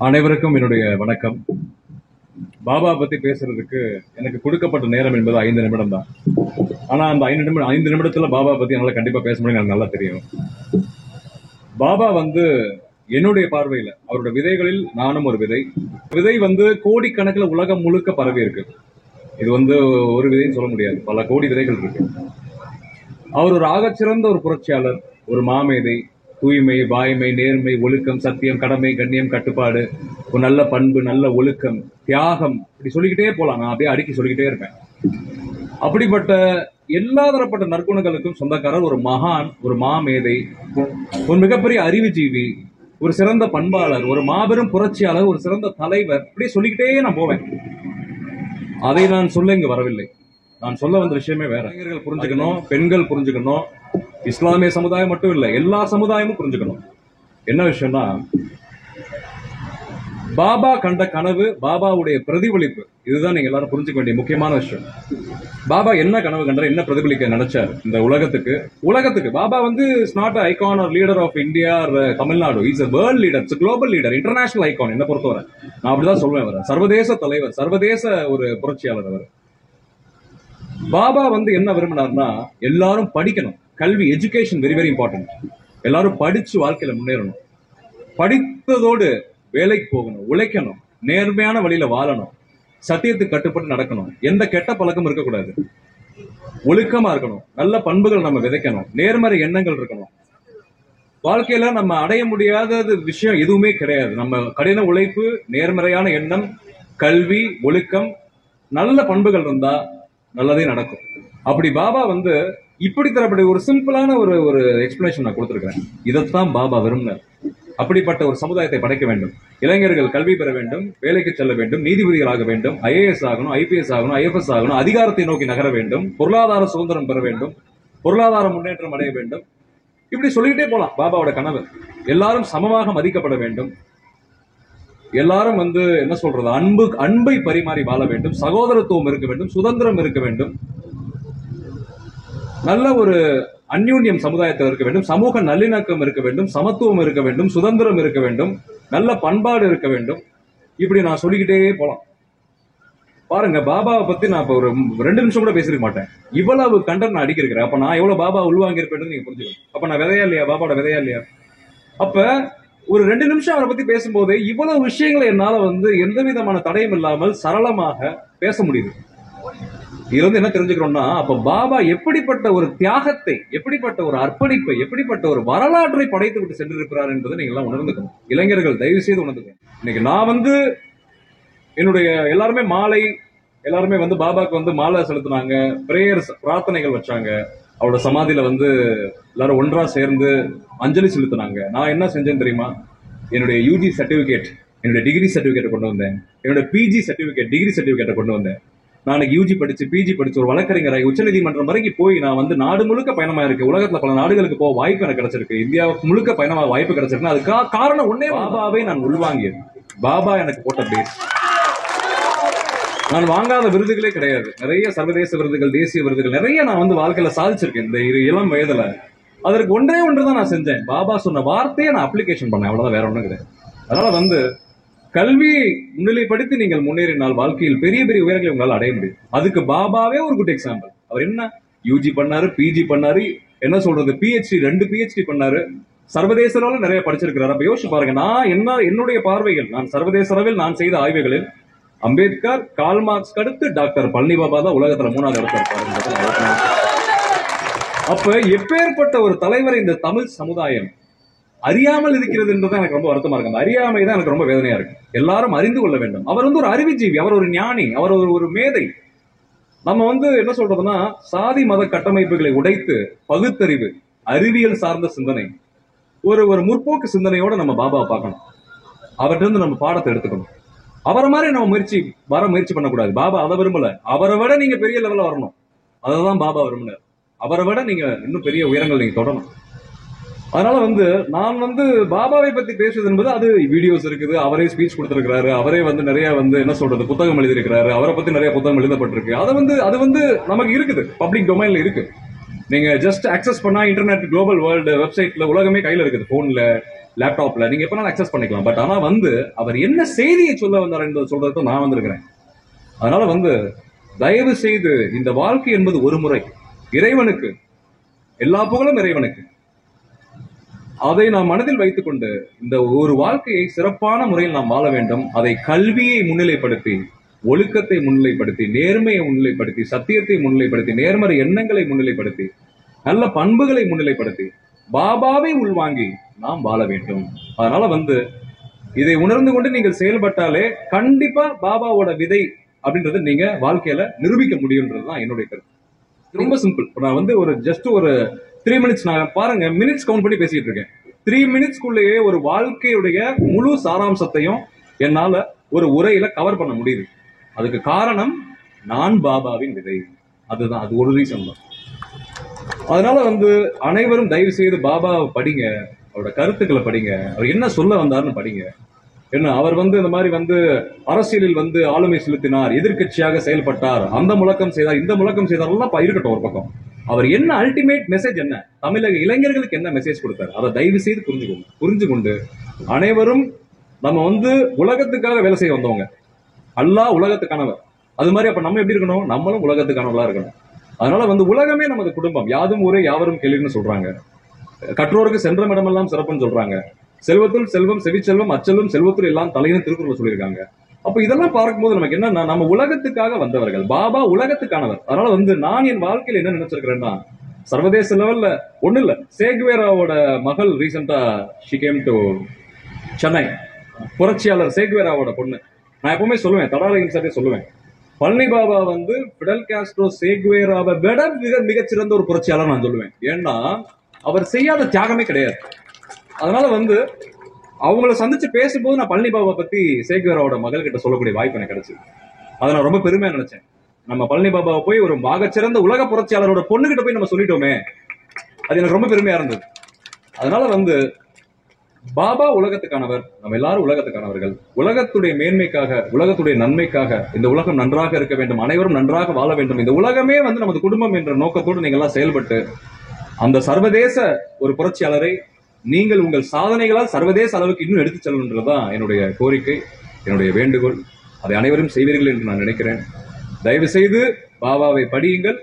அனைவருக்கும் என்னுடைய வணக்கம். பாபா பத்தி பேசுறதுக்கு எனக்கு கொடுக்கப்பட்ட நேரம் என்பது 5 நிமிடம் தான். ஆனா அந்த 5 நிமிடத்துல பாபா பத்தி என்னால கண்டிப்பா பேச முடியும், எனக்கு நல்லா தெரியும். பாபா என்னுடைய பார்வையில அவருடைய விதைகளில் நானும் ஒரு விதை. விதை கோடிக்கணக்கில் உலகம் முழுக்க பரவி இருக்கு. இது ஒரு விதைன்னு சொல்ல முடியாது, பல கோடி விதைகள் இருக்கு. அவர் ஒரு ஆகச்சிறந்த ஒரு புரட்சியாளர், ஒரு மாமேதை, தூய்மை, வாய்மை, நேர்மை, ஒழுக்கம், சத்தியம், கடமை, கண்ணியம், கட்டுப்பாடு, ஒரு நல்ல பண்பு, நல்ல ஒழுக்கம், தியாகம், இப்படி சொல்லிக்கிட்டே போலாம். நான் அப்படியே அடுக்கி சொல்லிக்கிட்டே இருப்பேன். அப்படிப்பட்ட எல்லா தரப்பட்ட நற்குணங்களுக்கும் சொந்தக்காரர், ஒரு மகான், ஒரு மாமேதை, ஒரு மிகப்பெரிய அறிவுஜீவி, ஒரு சிறந்த பண்பாளர், ஒரு மாபெரும் புரட்சியாளர், ஒரு சிறந்த தலைவர், இப்படியே சொல்லிக்கிட்டே நான் போவேன். அதை நான் சொல்ல இங்கு வரவில்லை. நான் சொல்ல வந்த விஷயமே வேற. இளைஞர்கள் புரிஞ்சுக்கணும், பெண்கள் புரிஞ்சுக்கணும், இஸ்லாமிய சமுதாயம் மட்டும் இல்ல, எல்லா சமுதாயமும் புரிஞ்சுக்கணும். என்ன விஷயம்னா, பாபா கண்ட கனவு, பாபாவுடைய பிரதிபலிப்பு, இதுதான் நீங்க எல்லாரும் புரிஞ்சுக்க வேண்டிய முக்கியமான விஷயம். பாபா என்ன கனவு கண்டார், என்ன பிரதிபலிக்க நினைச்சார் இந்த உலகத்துக்கு Baba is not icon or leader of India or Tamil Nadu. Is a world leader, it's global leader, international icon. என்ன பொறுத்தவரை நான் அப்படிதான் சொல்லுவேன். அவர் சர்வதேச தலைவர், சர்வதேச ஒரு புரட்சியாளர். அவர் பாபா என்ன விரும்பினார்னா, எல்லாரும் படிக்கணும். கல்வி, எஜுகேஷன் வெரி வெரி இம்பார்ட்டன்ட். எல்லாரும் படிச்சு வாழ்க்கையில முன்னேறணும். படித்ததோடு வேலைக்கு போகணும், உழைக்கணும், நேர்மையான வழியில வாழணும், சத்தியத்துக்கு கட்டுப்பட்டு நடக்கணும், எந்த கெட்ட பழக்கம் இருக்கக்கூடாது, ஒழுக்கமா இருக்கணும், நல்ல பண்புகள் நம்ம விதைக்கணும், நேர்மறை எண்ணங்கள் இருக்கணும். வாழ்க்கையில நம்ம அடைய முடியாத விஷயம் எதுவுமே கிடையாது. நம்ம கடின உழைப்பு, நேர்மறையான எண்ணம், கல்வி, ஒழுக்கம், நல்ல பண்புகள் இருந்தா நல்லதே நடக்கும். அப்படி பாபா இப்படி தரப்பட்ட ஒரு சிம்பிளான ஒரு எக்ஸ்பிளனேஷன் நான் கொடுத்திருக்கிறேன். இதைத்தான் பாபா விரும்பினார். அப்படிப்பட்ட ஒரு சமுதாயத்தை படைக்க வேண்டும். இளைஞர்கள் கல்வி பெற வேண்டும், வேலைக்கு செல்ல வேண்டும், நீதிபதிகளாக வேண்டும், ஐஏஎஸ் ஆகணும், ஐபிஎஸ் ஆகணும், ஐஎஃப்எஸ் ஆகணும், அதிகாரத்தை நோக்கி நகர வேண்டும், பொருளாதார சுதந்திரம் பெற வேண்டும், பொருளாதார முன்னேற்றம் அடைய வேண்டும். இப்படி சொல்லிக்கிட்டே போலாம். பாபாவோட கனவு எல்லாரும் சமமாக மதிக்கப்பட வேண்டும், எல்லாரும் என்ன சொல்றது, அன்பை பரிமாறி வாழ வேண்டும், சகோதரத்துவம் இருக்க வேண்டும், சுதந்திரம் இருக்க வேண்டும், நல்ல ஒரு அந்யூன்யம் சமுதாயத்தில் இருக்க வேண்டும், சமூக நல்லிணக்கம் இருக்க வேண்டும், சமத்துவம் இருக்க வேண்டும், சுதந்திரம் இருக்க வேண்டும், நல்ல பண்பாடு இருக்க வேண்டும். இப்படி நான் சொல்லிக்கிட்டே போலாம். பாருங்க, பாபாவை பத்தி நான் இப்ப ஒரு 2 நிமிஷம் கூட பேசிருக்க மாட்டேன். இவ்வளவு கண்டென்ட் நான் அடிக்கிறேன். அப்ப நான் எவ்வளவு பாபா உள்வாங்கி இருப்பேன்னு நீங்க புரிஞ்சுக்கணும். அப்ப நான் விதையா இல்லையா, பாபாவோட விதையா இல்லையா? அப்ப ஒரு 2 நிமிஷம் அவரை பத்தி பேசும்போது இவ்வளவு விஷயங்களை என்னால எந்த விதமான தடையும் இல்லாமல் சரளமாக பேச முடியுது. இதுல என்ன தெரிஞ்சுக்கிறோம்னா, அப்ப பாபா எப்படிப்பட்ட ஒரு தியாகத்தை, எப்படிப்பட்ட ஒரு அர்ப்பணிப்பை, எப்படிப்பட்ட ஒரு வரலாற்றை படைத்து விட்டு சென்றிருக்கிறார் என்பதை நீங்க எல்லாம் உணர்ந்துக்கணும். இளைஞர்கள் தயவு செய்து உணர்ந்துக்கணும். இன்னைக்கு நான் என்னுடைய எல்லாருமே பாபாக்கு மாலை செலுத்தினாங்க, பிரேயர்ஸ், பிரார்த்தனைகள் வச்சாங்க. அவரோட சமாதியில எல்லாரும் ஒன்றா சேர்ந்து அஞ்சலி செலுத்தினாங்க. நான் என்ன செஞ்சேன் தெரியுமா? என்னுடைய யூஜி சர்டிபிகேட், என்னுடைய டிகிரி சர்டிபிகேட் கொண்டு வந்தேன். என்னுடைய பிஜி சர்டிபிகேட், டிகிரி சர்டிபிகேட்டை கொண்டு வந்தேன். நான் யூஜி படிச்சு, பிஜி படிச்சு, ஒரு வழக்கறிஞராக உச்சநீதிமன்றம் வரைக்கும் போய் நான் நாடு முழுக்க பயணமா இருக்கு. உலகத்துல பல நாடுகளுக்கு போக வாய்ப்பு எனக்கு கிடைச்சிருக்கு. இந்தியாவுக்கு முழுக்க பயணமாக வாய்ப்பு கிடைச்சிருக்கு. அதுக்காக காரணம் ஒன்னே, பாபாவை நான் உள்வாங்கியது. பாபா எனக்கு போட்ட பேஸ். நான் வாங்காத விருதுகளே கிடையாது. நிறைய சர்வதேச விருதுகள், தேசிய விருதுகள் நிறைய நான் வாழ்க்கையில சாதிச்சிருக்கேன் இந்த இளம் வயதுல. அதற்கு ஒன்றே ஒன்றுதான் நான் செஞ்சேன். பாபா சொன்ன வார்த்தையை நான் அப்ளிகேஷன் பண்ணேன், அவ்வளவுதான், வேற ஒண்ணும் கிடையாது. அதனால கல்வியை முன்னிலைப்படுத்தி நீங்கள் முன்னேறினால் வாழ்க்கையில் பெரிய பெரிய உயரங்களை உங்களால் அடைய முடியும். அதுக்கு பாபாவே ஒரு குட் எக்ஸாம்பிள். அவர் என்ன யூஜி பண்ணாரு, பிஜி பண்ணாரு, என்ன சொல்றது, பிஹெச்டி, 2 பிஹெச்டி பண்ணாரு, சர்வதேச அளவில் நிறைய படிச்சிருக்கிறார். அப்ப யோசிச்சு பாருங்க, நான் என்னுடைய பார்வைகள், நான் சர்வதேச அளவில் நான் செய்த ஆய்வுகளில் அம்பேத்கர், கார்ல் மார்க்ஸ் அடுத்து டாக்டர் பழனி பாபா தான் உலகத்துல 3வது இடத்துல இருப்பாரு. அப்ப எப்பேற்பட்ட ஒரு தலைவரை இந்த தமிழ் சமுதாயம் அறியாமல் இருக்கிறது என்றது எனக்கு ரொம்ப வருத்தமா இருக்கு. அந்த அறியாமை தான் எனக்கு ரொம்ப வேதனையா இருக்கு. எல்லாரும் அறிந்து கொள்ள வேண்டும். அவர் ஒரு அறிவுஜீவி, அவர் ஒரு ஞானி, அவர் ஒரு மேதை. நம்ம என்ன சொல்றதுன்னா, சாதி மத கட்டமைப்புகளை உடைத்து பகுத்தறிவு, அறிவியல் சார்ந்த சிந்தனை, ஒரு முற்போக்கு சிந்தனையோட நம்ம பாபாவை பார்க்கணும். அவர்கிட்ட இருந்து நம்ம பாடத்தை எடுத்துக்கணும். அவரை மாதிரி நம்ம முயற்சி பண்ணக்கூடாது. பாபா அதை விரும்பல. அவரை விட நீங்க பெரிய லெவல்ல வரணும், அதான் பாபா விரும்பினார். அவரை விட நீங்க இன்னும் பெரிய உயரங்கள் நீங்க தொடரணும். அதனால நான் பாபாவை பத்தி பேசுவது என்பது, அது வீடியோஸ் இருக்குது, அவரே ஸ்பீச் கொடுத்திருக்கிறாரு, அவரே நிறைய என்ன சொல்றது, புத்தகம் எழுதியிருக்கிறாரு, அவரை பத்தி நிறைய புத்தகம் எழுதப்பட்டிருக்கு. அது நமக்கு இருக்குது, பப்ளிக் டொமைன்ல இருக்கு. நீங்க ஜஸ்ட் அக்சஸ் பண்ணா இன்டர்நெட், குளோபல் வேர்ல்டு வெப்சைட்ல உலகமே கையில இருக்குது, போன்ல, லேப்டாப்ல நீங்க எப்பனாலும் அக்சஸ் பண்ணிக்கலாம். பட் ஆனா வந்து அவர் என்ன செய்தியை சொல்ல வந்தார் என்பதை சொல்றது நான் வந்திருக்கிறேன். அதனால வந்து தயவு செய்து இந்த வாழ்க்கை என்பது ஒரு முறை, இறைவனுக்கு எல்லா புகழும் இறைவனுக்கு. அதை நாம் மனதில் வைத்துக் கொண்டு இந்த ஒரு வாழ்க்கையை சிறப்பான முறையில் நாம் வாழ வேண்டும். அதை கல்வியை முன்னிலைப்படுத்தி, ஒழுக்கத்தை முன்னிலைப்படுத்தி, நேர்மையை முன்னிலைப்படுத்தி, சத்தியத்தை முன்னிலைப்படுத்தி, நேர்மறை எண்ணங்களை முன்னிலைப்படுத்தி, நல்ல பண்புகளை முன்னிலைப்படுத்தி, பாபாவை உள்வாங்கி நாம் வாழ வேண்டும். அதனால வந்து இதை உணர்ந்து கொண்டு நீங்கள் செயல்பட்டாலே கண்டிப்பா பாபாவோட விதை அப்படின்றத நீங்க வாழ்க்கையில நிரூபிக்க முடியும்ன்றதுதான் என்னுடைய கருத்து. ரொம்ப சிம்பிள். நான் வந்து ஒரு ஜஸ்ட் ஒரு 3 மினிட்ஸ், நான் பாருங்க மினிட்ஸ் கவுண்ட் பண்ணி பேசிட்டு இருக்கேன். 3 மினிட்ஸ்க்குள்ளேயே ஒரு வாழ்க்கையுடைய முழு சாராம்சத்தையும் என்னால ஒரு உரையில கவர் பண்ண முடியுது. அதுக்கு காரணம் நான் பாபாவின் விதை. அதுதான், அது ஒரு ரீசன் தான். அதனால வந்து அனைவரும் தயவு செய்து பாபாவை படிங்க, அவரோட கருத்துக்களை படிங்க, அவர் என்ன சொல்ல வந்தாருன்னு படிங்க. என்ன அவர் வந்து இந்த மாதிரி வந்து அரசியலில் வந்து ஆளுமை செலுத்தினார், எதிர்கட்சியாக செயல்பட்டார், அந்த முழக்கம் செய்தார், இந்த முழக்கம் செய்தார் எல்லாம் இருக்கட்டும் ஒரு பக்கம். அவர் என்ன அல்டிமேட் மெசேஜ் என்ன, தமிழக இளைஞர்களுக்கு என்ன மெசேஜ் கொடுத்தார், அதை தயவு செய்து புரிஞ்சு கொண்டு அனைவரும் நம்ம வந்து உலகத்துக்காக வேலை செய்ய வந்தவங்க. அல்லாஹ் உலகத்துக்கானவர். அது மாதிரி அப்ப நம்ம எப்படி இருக்கணும், நம்மளும் உலகத்துக்கானவர்களா இருக்கணும். அதனால வந்து உலகமே நமது குடும்பம், யாதும் ஊரே யாவரும் கேள்வின்னு சொல்றாங்க. கற்றோருக்கு சென்ற இடமெல்லாம் சிறப்புன்னு சொல்றாங்க. செல்வத்துள் செல்வம், செவிச்செல்வம், அச்செல்வம், செல்வத்துள் எல்லாம் தலைன்னு திருக்குறள் சொல்லியிருக்காங்க. அப்ப இதெல்லாம் பார்க்கும்போது நமக்கு என்னன்னா, நம்ம உலகத்துக்காக வந்தவர்கள், பாபா உலகத்துக்கானவர். அதனால வந்து நான் என் வாழ்க்கையில என்ன நினைச்சிருக்கிறேன்னா, சர்வதேச லெவல்ல ஒண்ணு இல்ல, சேக்வேராவோட மகள் ரீசெண்டா ஷி கேம் டு சென்னை, புரட்சியாளர் சேக்வேராவோட பொண்ணு. நான் எப்பவுமே சொல்லுவேன், தடாலயம் சாரே சொல்லுவேன், பழனி பாபா வந்து பிடல் காஸ்ட்ரோ சேக்வேராவை விட மிகச்சிறந்த ஒரு புரட்சியாளர் நான் சொல்லுவேன். ஏன்னா அவர் செய்யாத தியாகமே கிடையாது. அதனால வந்து அவங்கள சந்திச்சு பேசும்போது நான் பழனி பாபா பத்தி சேக்வேராவோட மகள் கிட்ட சொல்லக்கூடிய வாய்ப்பு எனக்கு கிடைச்சது. அதை நான் ரொம்ப பெருமையா நினைச்சேன். நம்ம பழனி பாபாவை போய் ஒரு மிகச்சிறந்த உலக புரட்சியாளரோட பொண்ணுகிட்ட போய் நம்ம சொல்லிட்டோமே, அது எனக்கு ரொம்ப பெருமையா இருந்தது. அதனால வந்து பாபா உலகத்துக்கானவர், நம்ம எல்லாரும் உலகத்துக்கானவர்கள். உலகத்துடைய மேன்மைக்காக, உலகத்துடைய நன்மைக்காக, இந்த உலகம் நன்றாக இருக்க வேண்டும், அனைவரும் நன்றாக வாழ வேண்டும், இந்த உலகமே வந்து நமது குடும்பம் என்ற நோக்கத்தோடு நீங்க எல்லாம் செயல்பட்டு அந்த சர்வதேச ஒரு புரட்சியாளரை நீங்கள் உங்கள் சாதனைகளால் சர்வதேச அளவுக்கு இன்னும் எடுத்துச் செல்லணுன்றதுதான் என்னுடைய கோரிக்கை, என்னுடைய வேண்டுகோள். அதை அனைவரும் செய்வீர்கள் என்று நான் நினைக்கிறேன். தயவு செய்து பாபாவை படியுங்கள்.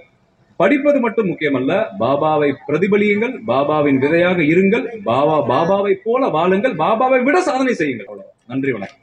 படிப்பது மட்டும் முக்கியமல்ல, பாபாவை பிரதிபலியுங்கள், பாபாவின் விதையாக இருங்கள், பாபாவை போல வாழுங்கள், பாபாவை விட சாதனை செய்யுங்கள். அவ்வளவு. நன்றி, வணக்கம்.